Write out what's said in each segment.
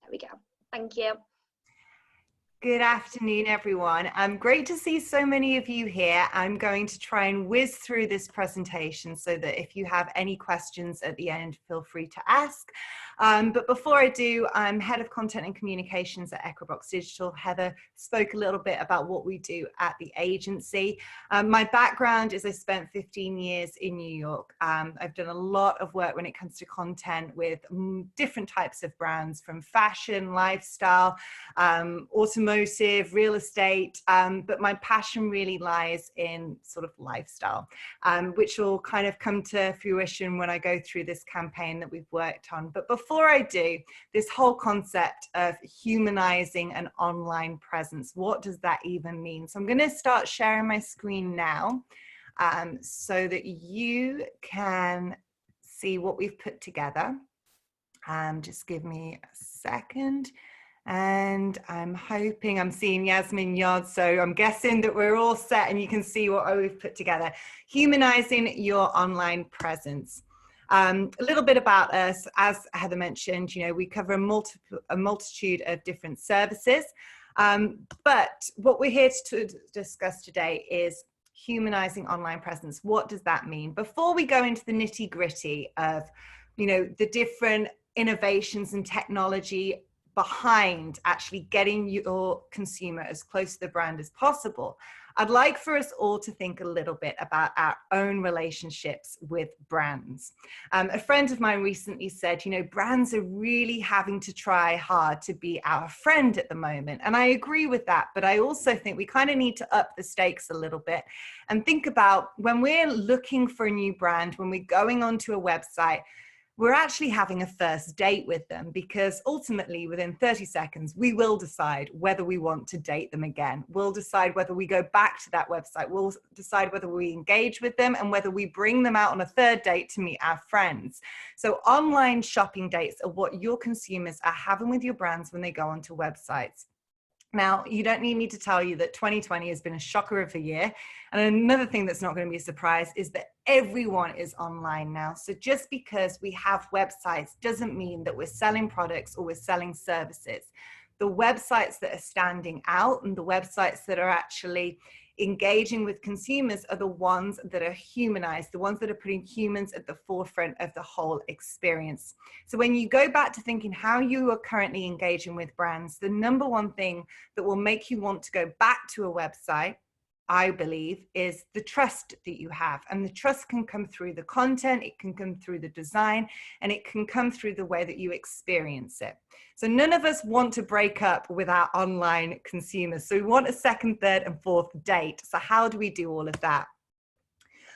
There we go. Thank you. Good afternoon, everyone. Great to see so many of you here. I'm going to try and whiz through this presentation so that if you have any questions at the end, feel free to ask. But before I do, I'm Head of Content and Communications at Ecrubox Digital. Heather spoke a little bit about what we do at the agency. My background is I spent 15 years in New York. I've done a lot of work when it comes to content with different types of brands, from fashion, lifestyle, automotive, real estate, but my passion really lies in sort of lifestyle, which will kind of come to fruition when I go through this campaign that we've worked on. But before I do, this whole concept of humanizing an online presence, what does that even mean? So I'm going to start sharing my screen now so that you can see what we've put together. Just give me a second. And I'm hoping I'm seeing Yasmin Yard, so I'm guessing that we're all set and you can see what we've put together. Humanizing your online presence. A little bit about us, as Heather mentioned, you know, we cover a multitude of different services, but what we're here to discuss today is humanizing online presence. What does that mean? Before we go into the nitty-gritty of, you know, the different innovations and technology behind actually getting your consumer as close to the brand as possible, I'd like for us all to think a little bit about our own relationships with brands. A friend of mine recently said, you know, brands are really having to try hard to be our friend at the moment. And I agree with that, but I also think we kind of need to up the stakes a little bit and think about when we're looking for a new brand, when we're going onto a website, we're actually having a first date with them, because ultimately within 30 seconds, we will decide whether we want to date them again. We'll decide whether we go back to that website. We'll decide whether we engage with them and whether we bring them out on a third date to meet our friends. So online shopping dates are what your consumers are having with your brands when they go onto websites. Now, you don't need me to tell you that 2020 has been a shocker of a year. And another thing that's not going to be a surprise is that everyone is online now. So just because we have websites doesn't mean that we're selling products or we're selling services. The websites that are standing out and the websites that are actually engaging with consumers are the ones that are humanized, the ones that are putting humans at the forefront of the whole experience. So when you go back to thinking how you are currently engaging with brands, the number one thing that will make you want to go back to a website, I believe, is the trust that you have. And the trust can come through the content, it can come through the design, and it can come through the way that you experience it. So none of us want to break up with our online consumers. So we want a second, third, and fourth date. So how do we do all of that?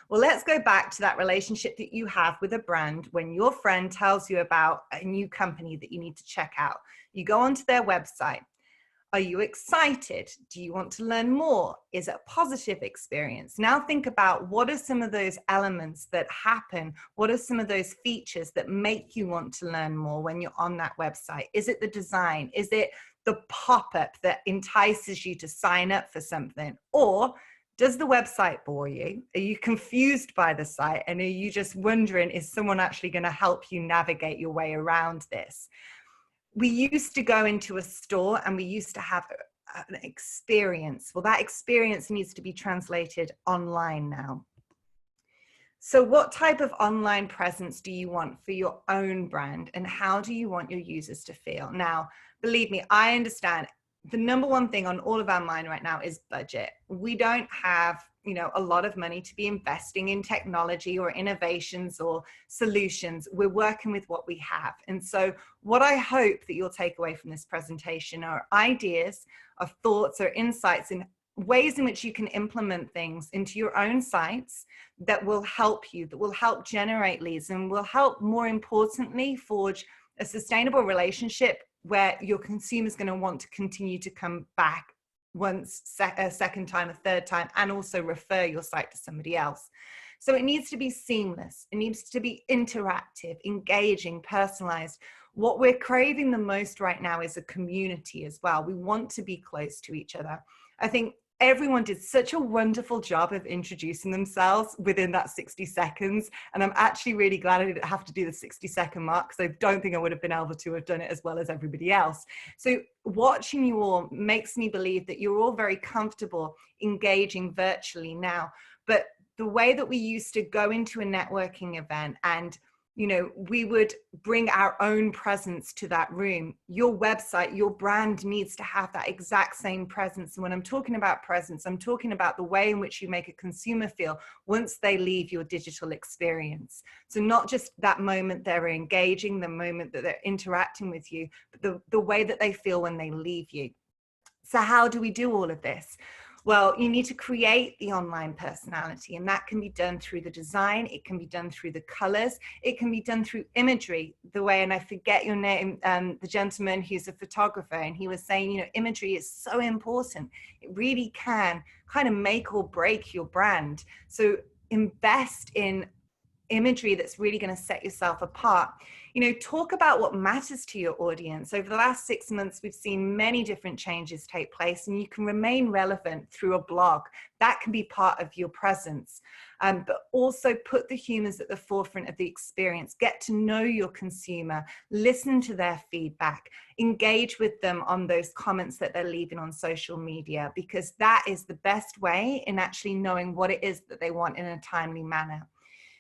Well, let's go back to that relationship that you have with a brand when your friend tells you about a new company that you need to check out. You go onto their website. Are you excited? Do you want to learn more? Is it a positive experience? Now think about what are some of those elements that happen? What are some of those features that make you want to learn more when you're on that website? Is it the design? Is it the pop-up that entices you to sign up for something? Or does the website bore you? Are you confused by the site? And are you just wondering, is someone actually going to help you navigate your way around this? We used to go into a store and we used to have an experience. Well, that experience needs to be translated online now. So what type of online presence do you want for your own brand, and how do you want your users to feel? Now, believe me, I understand the number one thing on all of our mind right now is budget. We don't have, you know, a lot of money to be investing in technology or innovations or solutions. We're working with what we have. And so what I hope that you'll take away from this presentation are ideas, of thoughts or insights in ways in which you can implement things into your own sites that will help you, that will help generate leads, and will help, more importantly, forge a sustainable relationship where your consumer is going to want to continue to come back once, a second time, a third time, and also refer your site to somebody else. So it needs to be seamless. It needs to be interactive, engaging, personalized. What we're craving the most right now is a community as well. We want to be close to each other. I think everyone did such a wonderful job of introducing themselves within that 60 seconds. And I'm actually really glad I didn't have to do the 60-second mark, because I don't think I would have been able to have done it as well as everybody else. So watching you all makes me believe that you're all very comfortable engaging virtually now. But the way that we used to go into a networking event and we would bring our own presence to that room. Your website, your brand needs to have that exact same presence. And when I'm talking about presence, I'm talking about the way in which you make a consumer feel once they leave your digital experience. So not just that moment they're engaging, the moment that they're interacting with you, but the way that they feel when they leave you. So how do we do all of this? Well, you need to create the online personality, and that can be done through the design. It can be done through the colors. It can be done through imagery, the way, and I forget your name, the gentleman who's a photographer, and he was saying, imagery is so important. It really can kind of make or break your brand. So invest in imagery that's really going to set yourself apart. Talk about what matters to your audience. Over the last 6 months, we've seen many different changes take place, and you can remain relevant through a blog. That can be part of your presence. But also put the humans at the forefront of the experience. Get to know your consumer, listen to their feedback, engage with them on those comments that they're leaving on social media, because that is the best way in actually knowing what it is that they want in a timely manner.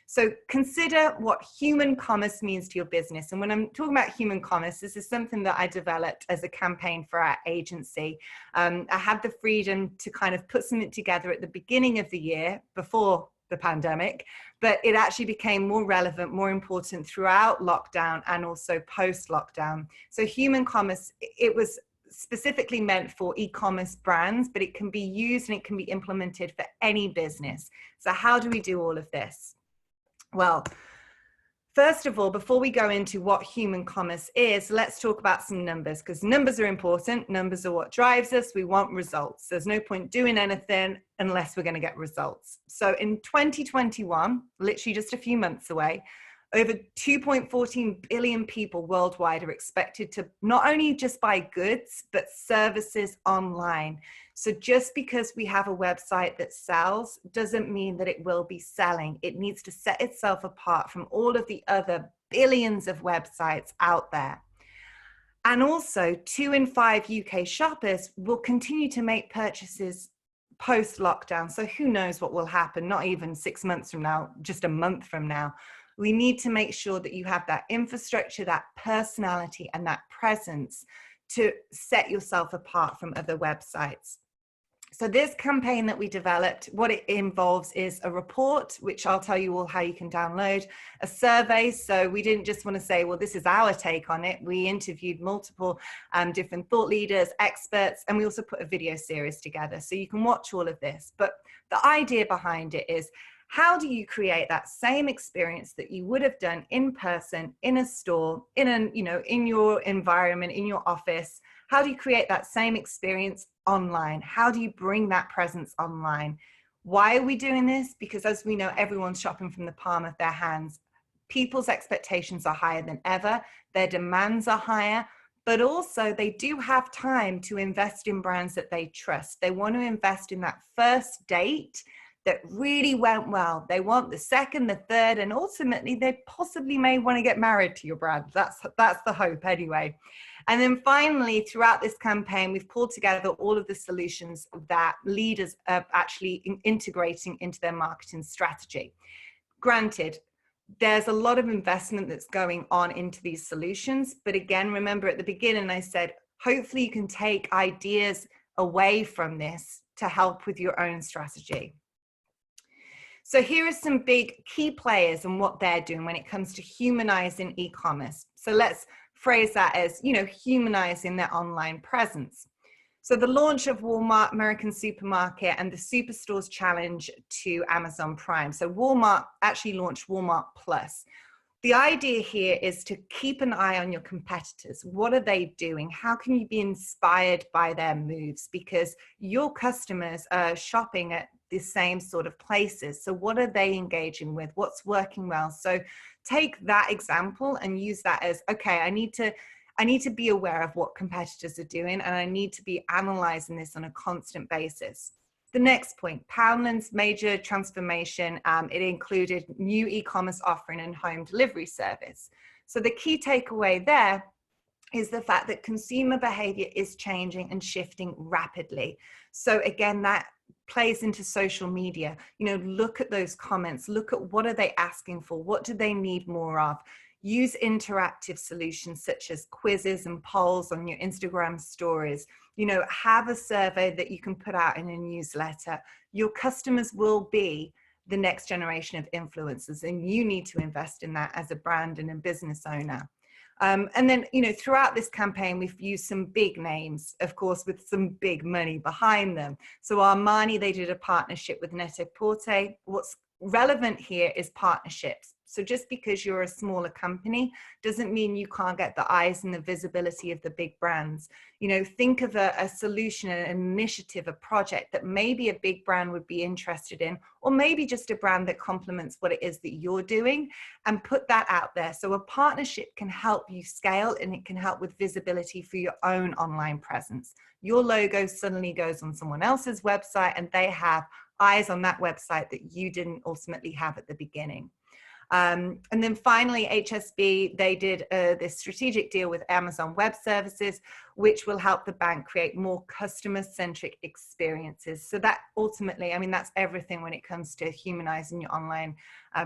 So consider what human commerce means to your business. And when I'm talking about human commerce, this is something that I developed as a campaign for our agency. I had the freedom to kind of put something together at the beginning of the year before the pandemic, but it actually became more relevant, more important throughout lockdown and also post-lockdown. So human commerce, it was specifically meant for e-commerce brands, but it can be used and it can be implemented for any business. So how do we do all of this? Well, first of all, before we go into what human commerce is, let's talk about some numbers, because numbers are important. Numbers are what drives us. We want results. There's no point doing anything unless we're going to get results. So in 2021, literally just a few months away, over 2.14 billion people worldwide are expected to not only just buy goods, but services online. So just because we have a website that sells doesn't mean that it will be selling. It needs to set itself apart from all of the other billions of websites out there. And also 2 in 5 UK shoppers will continue to make purchases post-lockdown. So who knows what will happen, not even 6 months from now, just a month from now. We need to make sure that you have that infrastructure, that personality, and that presence to set yourself apart from other websites. So this campaign that we developed, what it involves is a report, which I'll tell you all how you can download, a survey. So we didn't just want to say, well, this is our take on it. We interviewed multiple different thought leaders, experts, and we also put a video series together. So you can watch all of this. But the idea behind it is, how do you create that same experience that you would have done in person, in a store, in your environment, in your office? How do you create that same experience online? How do you bring that presence online? Why are we doing this? Because as we know, everyone's shopping from the palm of their hands. People's expectations are higher than ever. Their demands are higher, but also they do have time to invest in brands that they trust. They want to invest in that first date that really went well. They want the second, the third, and ultimately they possibly may want to get married to your brand. That's the hope anyway. And then finally, throughout this campaign, we've pulled together all of the solutions that leaders are actually integrating into their marketing strategy. Granted, there's a lot of investment that's going on into these solutions. But again, remember at the beginning, I said, hopefully you can take ideas away from this to help with your own strategy. So here are some big key players and what they're doing when it comes to humanizing e-commerce. So let's phrase that as, humanizing their online presence. So the launch of Walmart American Supermarket and the Superstores Challenge to Amazon Prime. So Walmart actually launched Walmart Plus. The idea here is to keep an eye on your competitors. What are they doing? How can you be inspired by their moves? Because your customers are shopping at the same sort of places. So what are they engaging with? What's working well? So take that example and use that as, okay, I need to be aware of what competitors are doing, and I need to be analyzing this on a constant basis. The next point, Poundland's major transformation, it included new e-commerce offering and home delivery service. So the key takeaway there is the fact that consumer behavior is changing and shifting rapidly. So again, that plays into social media. You know, look at those comments, look at what are they asking for, what do they need more of. Use interactive solutions such as quizzes and polls on your Instagram stories. You know, have a survey that you can put out in a newsletter. Your customers will be the next generation of influencers, and you need to invest in that as a brand and a business owner. And then, you know, throughout this campaign, we've used some big names, of course, with some big money behind them. So Armani, they did a partnership with Net-a-Porter. What's relevant here is partnerships. So just because you're a smaller company doesn't mean you can't get the eyes and the visibility of the big brands. You know, think of a solution, an initiative, a project that maybe a big brand would be interested in, or maybe just a brand that complements what it is that you're doing, and put that out there. So a partnership can help you scale, and it can help with visibility for your own online presence. Your logo suddenly goes on someone else's website, and they have eyes on that website that you didn't ultimately have at the beginning. And then finally, HSB, they did this strategic deal with Amazon Web Services, which will help the bank create more customer-centric experiences. So that ultimately, I mean, that's everything when it comes to humanizing your online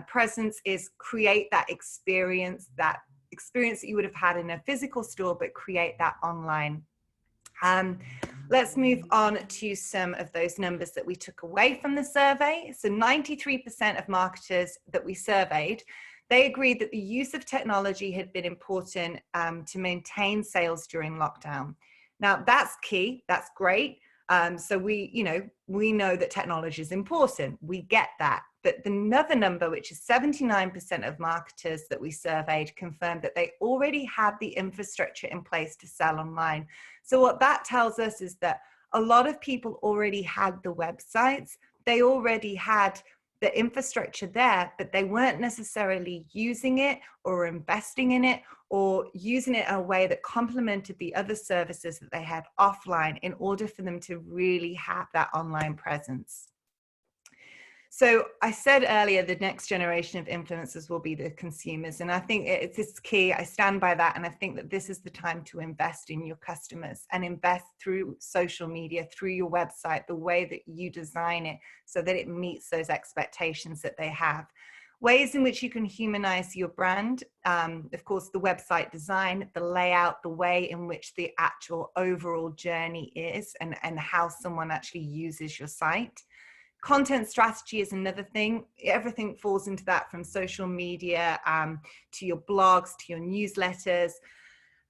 presence, is create that experience that you would have had in a physical store, but create that online. Let's move on to some of those numbers that we took away from the survey. So 93% of marketers that we surveyed, they agreed that the use of technology had been important to maintain sales during lockdown. Now that's key, that's great. So we know that technology is important, we get that. But another number, which is 79% of marketers that we surveyed, confirmed that they already had the infrastructure in place to sell online. So what that tells us is that a lot of people already had the websites, they already had the infrastructure there, but they weren't necessarily using it or investing in it or using it in a way that complemented the other services that they had offline in order for them to really have that online presence. So I said earlier, the next generation of influencers will be the consumers. And I think it's key. I stand by that. And I think that this is the time to invest in your customers and invest through social media, through your website, the way that you design it so that it meets those expectations that they have. Ways in which you can humanize your brand, of course, the website design, the layout, the way in which the actual overall journey is, and how someone actually uses your site. Content strategy is another thing. Everything falls into that, from social media to your blogs, to your newsletters.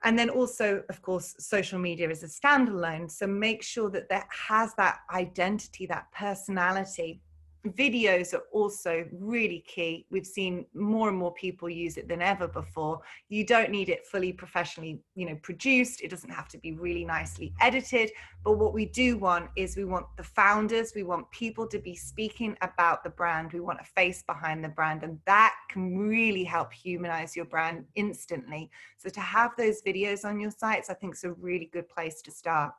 And then also, of course, social media is a standalone. So make sure that that has that identity, that personality. Videos are also really key. We've seen more and more people use it than ever before. You don't need it fully professionally, produced. It doesn't have to be really nicely edited. But what we do want is, we want the founders, we want people to be speaking about the brand. We want a face behind the brand, and that can really help humanize your brand instantly. So to have those videos on your sites, I think is a really good place to start.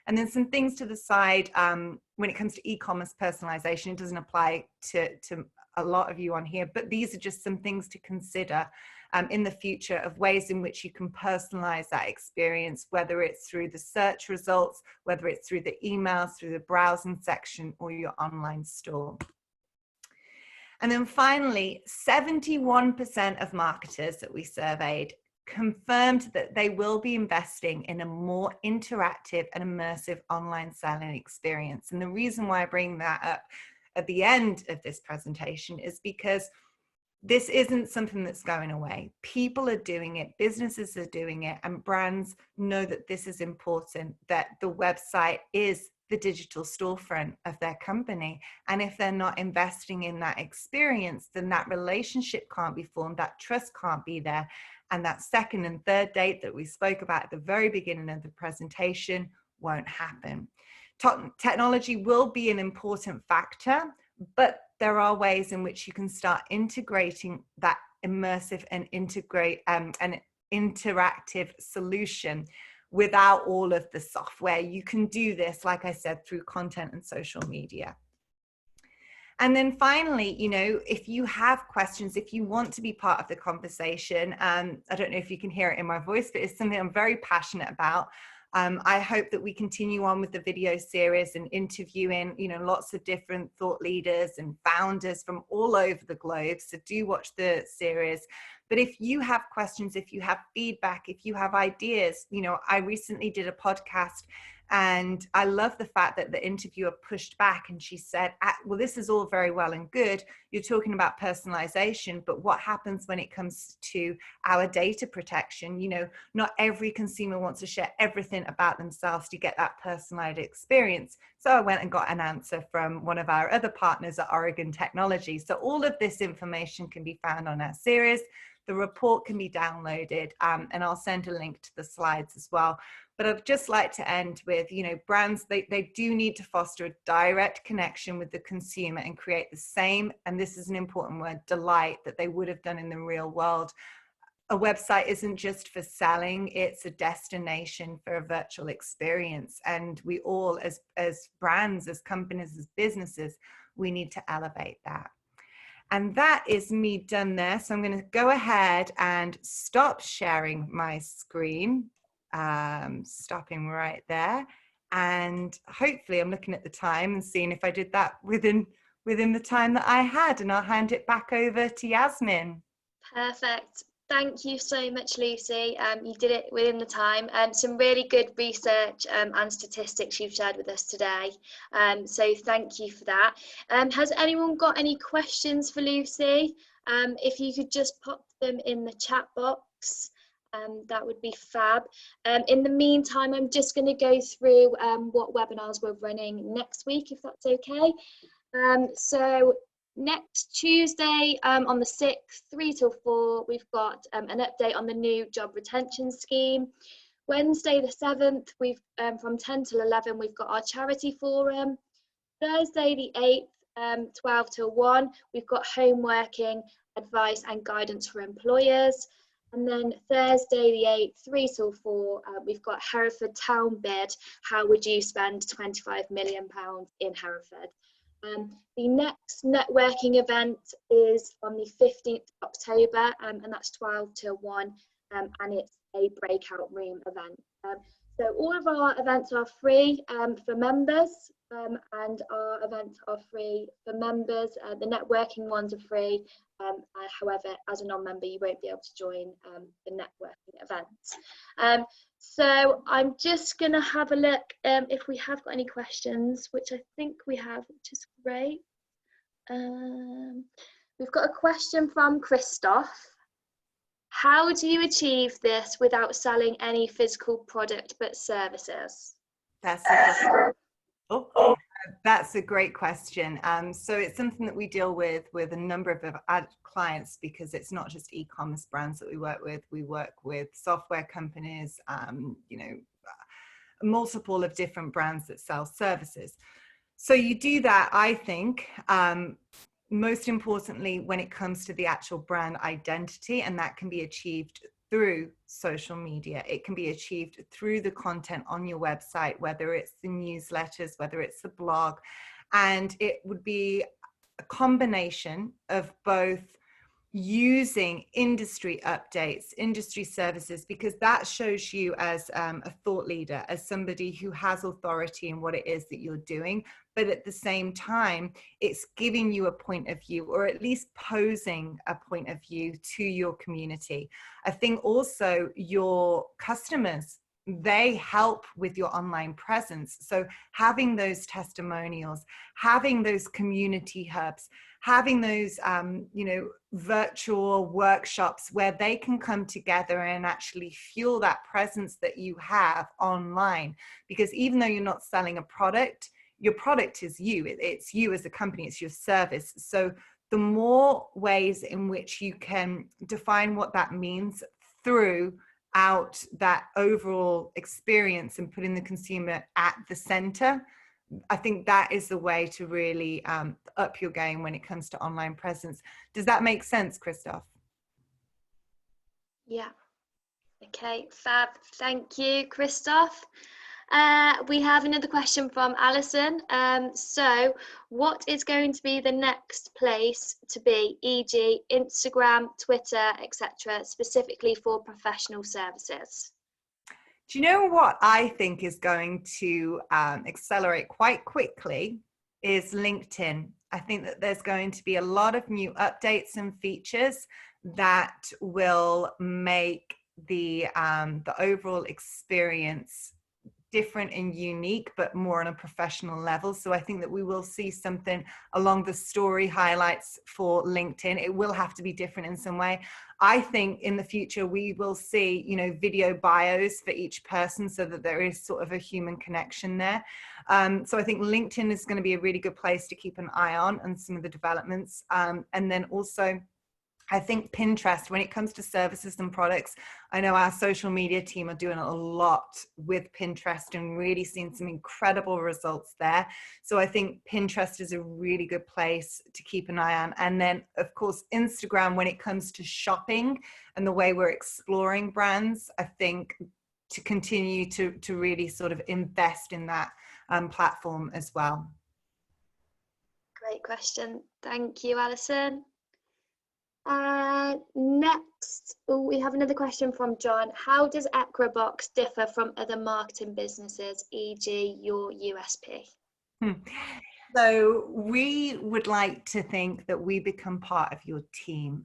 And then some things to the side, when it comes to e-commerce personalization, it doesn't apply to a lot of you on here, but these are just some things to consider in the future, of ways in which you can personalize that experience, whether it's through the search results, whether it's through the emails, through the browsing section, or your online store. And then finally, 71% of marketers that we surveyed confirmed that they will be investing in a more interactive and immersive online selling experience. And the reason why I bring that up at the end of this presentation is because this isn't something that's going away. People are doing it, businesses are doing it, and brands know that this is important, that the website is the digital storefront of their company. And if they're not investing in that experience, then that relationship can't be formed, that trust can't be there. And that second and third date that we spoke about at the very beginning of the presentation won't happen. Technology will be an important factor, but there are ways in which you can start integrating that immersive and interactive solution without all of the software. You can do this, like I said, through content and social media. And then finally, you know, if you have questions, if you want to be part of the conversation, I don't know if you can hear it in my voice, but it's something I'm very passionate about. I hope that we continue on with the video series and interviewing, you know, lots of different thought leaders and founders from all over the globe. So do watch the series. But if you have questions, if you have feedback, if you have ideas, you know, I recently did a podcast and I love the fact that the interviewer pushed back and she said, well, this is all very well and good. You're talking about personalization, but what happens when it comes to our data protection? You know, not every consumer wants to share everything about themselves to get that personalized experience. So I went and got an answer from one of our other partners at Oregon Technology. So all of this information can be found on our series. The report can be downloaded, and I'll send a link to the slides as well. But I'd just like to end with, you know, brands, they do need to foster a direct connection with the consumer and create the same, and this is an important word, delight, that they would have done in the real world. A website isn't just for selling, it's a destination for a virtual experience. And we all, as brands, as companies, as businesses, we need to elevate that. And that is me done there. So I'm going to go ahead and stop sharing my screen. Stopping right there. And hopefully I'm looking at the time and seeing if I did that within the time that I had. And I'll hand it back over to Yasmin. Perfect. Thank you so much, Lucy. You did it within the time. Some really good research and statistics you've shared with us today. So thank you for that. Has anyone got any questions for Lucy? If you could just pop them in the chat box, that would be fab. In the meantime, I'm just going to go through what webinars we're running next week, if that's okay. So next Tuesday on the 6th, 3 till 4, we've got an update on the new job retention scheme. Wednesday the 7th, we've from 10 till 11, we've got our charity forum. Thursday the 8th, 12 till 1, we've got home working advice and guidance for employers. And then Thursday the 8th, 3 till 4, we've got Hereford Town Bid. How would you spend £25 million in Hereford? The next networking event is on the 15th of October, and that's 12 till 1, and it's a breakout room event. So all of our events are free for members, and our events are free for members. The networking ones are free. However, as a non-member, you won't be able to join the networking events. So I'm just going to have a look if we have got any questions, which I think we have, which is great. We've got a question from Christoph. How do you achieve this without selling any physical product but services? That's a great question. So it's something that we deal with a number of ad clients, because it's not just e-commerce brands that we work with. We work with software companies, you know, multiple of different brands that sell services. So you do that, I think, most importantly, when it comes to the actual brand identity, and that can be achieved through social media. It can be achieved through the content on your website, whether it's the newsletters, whether it's the blog, and it would be a combination of both using industry updates, industry services, because that shows you as a thought leader, as somebody who has authority in what it is that you're doing. But at the same time, it's giving you a point of view, or at least posing a point of view to your community. I think also your customers, they help with your online presence. So having those testimonials, having those community hubs, having those, you know, virtual workshops where they can come together and actually fuel that presence that you have online. Because even though you're not selling a product, your product is you. It's you as a company, it's your service. So the more ways in which you can define what that means throughout that overall experience and putting the consumer at the center, I think that is the way to really up your game when it comes to online presence. Does that make sense, Christoph? Yeah, it Okay, fab. Thank you, Christoph. We have another question from Alison. So what is going to be the next place to be, e.g. Instagram, Twitter, etc., specifically for professional services? Do you know what I think is going to accelerate quite quickly is LinkedIn. I think that there's going to be a lot of new updates and features that will make the overall experience different and unique, but more on a professional level. So I think that we will see something along the story highlights for LinkedIn. It will have to be different in some way. I think in the future we will see, you know, video bios for each person so that there is sort of a human connection there. So I think LinkedIn is going to be a really good place to keep an eye on some of the developments. And then also, I think Pinterest, when it comes to services and products, I know our social media team are doing a lot with Pinterest and really seeing some incredible results there. So I think Pinterest is a really good place to keep an eye on. And then, of course, Instagram, when it comes to shopping and the way we're exploring brands, I think to continue to really sort of invest in that platform as well. Great question. Thank you, Alison. Next, we have another question from John. How does Ecrubox differ from other marketing businesses, e.g. your USP? So we would like to think that we become part of your team.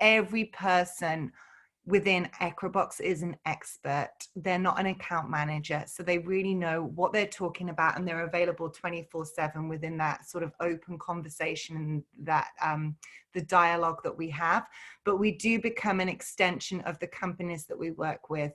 Every person within Ecrubox is an expert. They're not an account manager, so they really know what they're talking about, and they're available 24/7 within that sort of open conversation and that the dialogue that we have. But we do become an extension of the companies that we work with.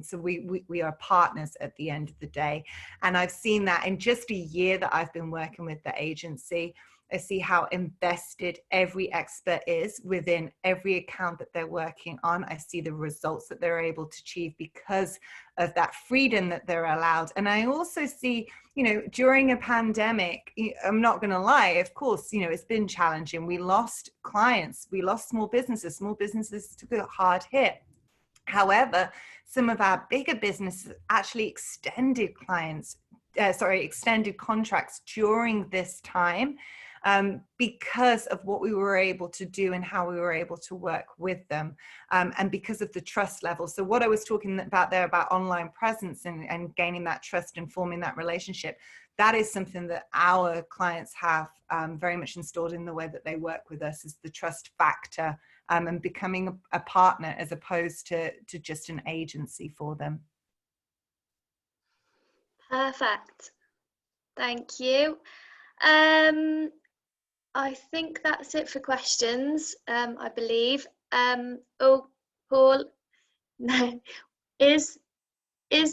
So we are partners at the end of the day. And I've seen that in just a year that I've been working with the agency. I see how invested every expert is within every account that they're working on. I see the results that they're able to achieve because of that freedom that they're allowed. And I also see, you know, during a pandemic, I'm not going to lie, of course, you know, it's been challenging. We lost clients, we lost small businesses took a hard hit. However, some of our bigger businesses actually extended contracts during this time. Because of what we were able to do and how we were able to work with them, and because of the trust level. So what I was talking about there about online presence and gaining that trust and forming that relationship, that is something that our clients have very much installed in the way that they work with us, is the trust factor, and becoming a partner as opposed to just an agency for them. Perfect. Thank you. I think that's it for questions, I believe. Oh, Paul, no. Is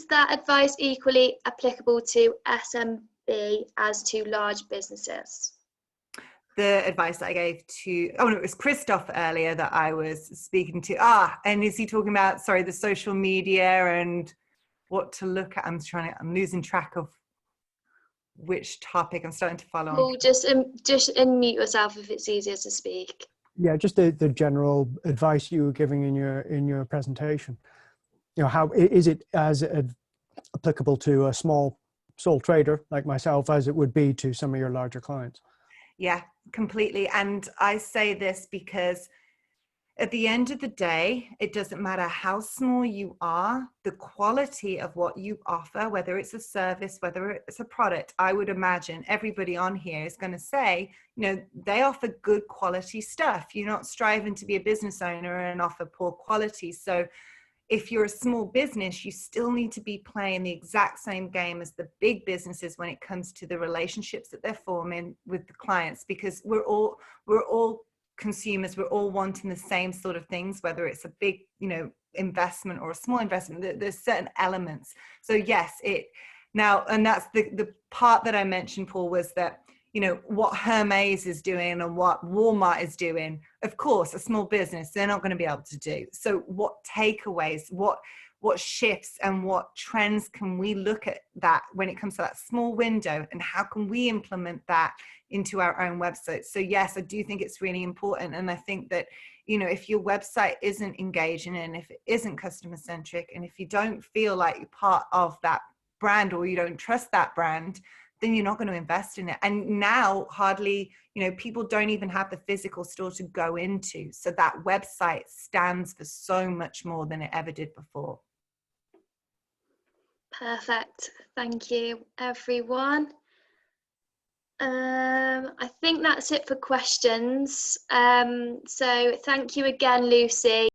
that advice equally applicable to SMB as to large businesses? The advice that I gave to, oh no, it was Christoph earlier that I was speaking to. And is he talking about, sorry, the social media and what to look at? I'm losing track of which topic. I'm starting to follow Well, on. just unmute yourself if it's easier to speak. Yeah, just the general advice you were giving in your presentation. You know, how is it as applicable to a small sole trader like myself as it would be to some of your larger clients? Yeah, completely. And I say this because at the end of the day, it doesn't matter how small you are, the quality of what you offer, whether it's a service, whether it's a product, I would imagine everybody on here is going to say, you know, they offer good quality stuff. You're not striving to be a business owner and offer poor quality. So if you're a small business, you still need to be playing the exact same game as the big businesses when it comes to the relationships that they're forming with the clients, because we're all consumers, we're all wanting the same sort of things, whether it's a big, you know, investment or a small investment. There's certain elements. So yes, and that's the part that I mentioned, Paul, was that, you know, what Hermes is doing and what Walmart is doing, of course, a small business, they're not going to be able to do. So what takeaways, what shifts and what trends can we look at that when it comes to that small window, and how can we implement that into our own website? So yes, I do think it's really important. And I think that you know, if your website isn't engaging and if it isn't customer centric, and if you don't feel like you're part of that brand or you don't trust that brand, then you're not going to invest in it. And now hardly, you know, people don't even have the physical store to go into. So that website stands for so much more than it ever did before. Perfect. Thank you, everyone. I think that's it for questions. So thank you again, Lucy.